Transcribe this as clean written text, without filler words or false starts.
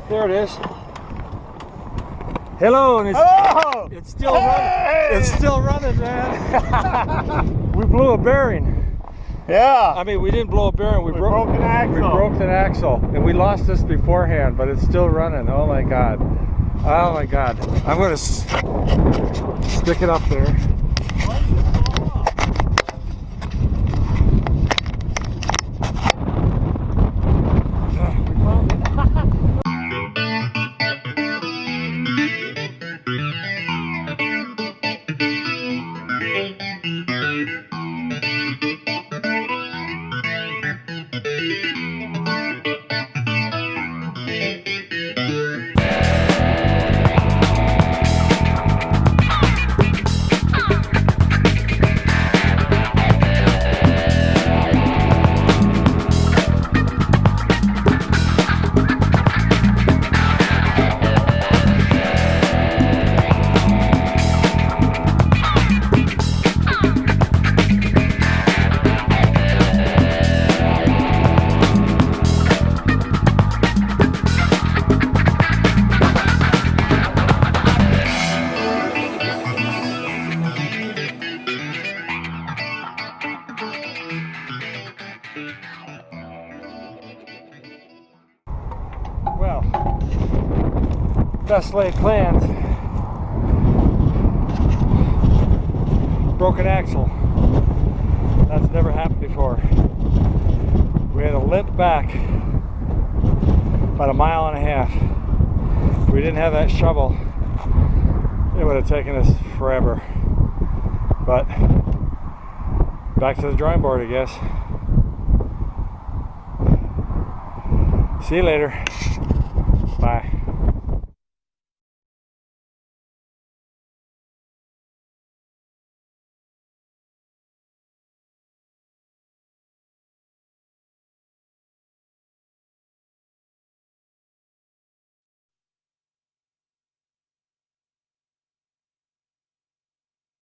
There it is. Hello, and it's still running. It's still running, man. We blew a bearing. Yeah. I mean, we didn't blow a bearing. We broke an axle. We broke an axle, and we lost this beforehand, but it's still running. Oh my God. Oh my God. I'm gonna stick it up there. Well, best laid plans. Broken axle. That's never happened before. We had to limp back about 1.5 miles. If we didn't have that shovel, it would have taken us forever. But back to the drawing board, I guess. See you later.